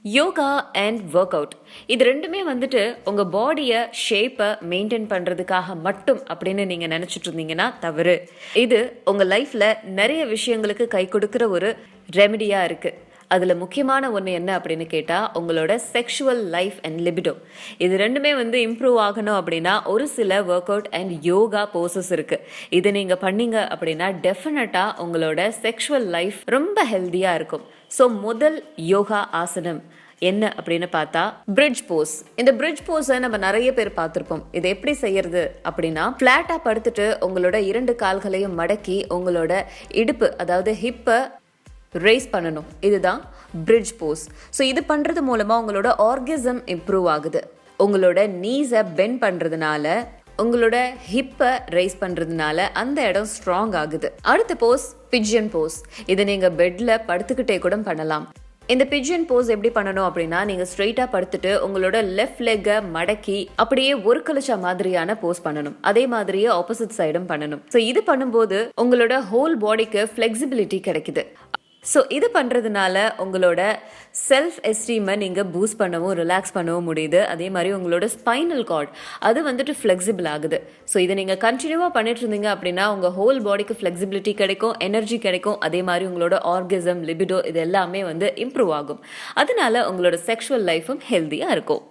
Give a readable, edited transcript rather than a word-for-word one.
Yoga and work out இது ரெண்டுமே வந்துட்டு உங்கள் பாடியை ஷேப்பை மெயின்டைன் பண்ணுறதுக்காக மட்டும் அப்படின்னு நீங்கள் நினச்சிட்டு இருந்தீங்கன்னா தவறு. இது உங்கள் லைஃப்பில் நிறைய விஷயங்களுக்கு கை கொடுக்குற ஒரு ரெமெடியாக இருக்குது. அதில் முக்கியமான ஒன்று என்ன அப்படின்னு கேட்டால் உங்களோட செக்ஷுவல் லைஃப் அண்ட் லிபிடோ. இது ரெண்டுமே இம்ப்ரூவ் ஆகணும் அப்படின்னா ஒரு சில work out and yoga poses இருக்குது. இதை நீங்கள் பண்ணீங்க அப்படின்னா டெஃபினட்டாக உங்களோட செக்ஷுவல் லைஃப் ரொம்ப ஹெல்த்தியாக இருக்கும். ஸோ முதல் யோகா ஆசனம் என்ன அப்படின்னு பார்த்தா பிரிட்ஜ் போஸ். இந்த பிரிட்ஜ் போஸை நம்ம நிறைய பேர் பார்த்துருப்போம். இதை எப்படி செய்யறது அப்படின்னா, ஃப்ளாட்டாக படுத்துட்டு உங்களோட 2 கால்களையும் மடக்கி உங்களோட இடுப்பு அதாவது ஹிப்பை ரேஸ் பண்ணணும். இதுதான் பிரிட்ஜ் போஸ். ஸோ இது பண்ணுறது மூலமாக உங்களோட ஆர்கிசம் இம்ப்ரூவ் ஆகுது. உங்களோட நீஸை பெண்ட் பண்ணுறதுனால, உங்களோட ஹிப்பை ரைஸ் பண்ணுறதுனால அந்த இடம் ஸ்ட்ராங் ஆகுது. அடுத்த போஸ் பிஜியன் போஸ். இதை நீங்கள் பெட்டில் படுத்துக்கிட்டே கூட பண்ணலாம். இந்த பிஜியன் போஸ் எப்படி பண்ணணும் அப்படின்னா, நீங்கள் ஸ்ட்ரெயிட்டாக படுத்துட்டு உங்களோட லெஃப்ட் லெக்கை மடக்கி அப்படியே ஒரு கழிச்ச மாதிரியான போஸ் பண்ணணும். அதே மாதிரியே ஆப்போசிட் சைடும் பண்ணணும். ஸோ இது பண்ணும்போது உங்களோட ஹோல் பாடிக்கு ஃப்ளெக்சிபிலிட்டி கிடைக்குது. ஸோ இது பண்ணுறதுனால உங்களோட செல்ஃப் எஸ்டீமை நீங்கள் பூஸ்ட் பண்ணவும் ரிலாக்ஸ் பண்ணவும் முடியுது. அதே மாதிரி உங்களோட ஸ்பைனல் கார்ட் அது ஃப்ளெக்சிபிள் ஆகுது. ஸோ இதை நீங்கள் கண்டினியூவாக பண்ணிட்டு இருந்தீங்க அப்படின்னா உங்கள் ஹோல் பாடிக்கு ஃப்ளெக்சிபிலிட்டி கிடைக்கும், எனர்ஜி கிடைக்கும். அதே மாதிரி உங்களோட ஆர்கிசம், லிபிடோ இது எல்லாமே இம்ப்ரூவ் ஆகும். அதனால உங்களோட செக்ஷுவல் லைஃபும் ஹெல்த்தியாக இருக்கும்.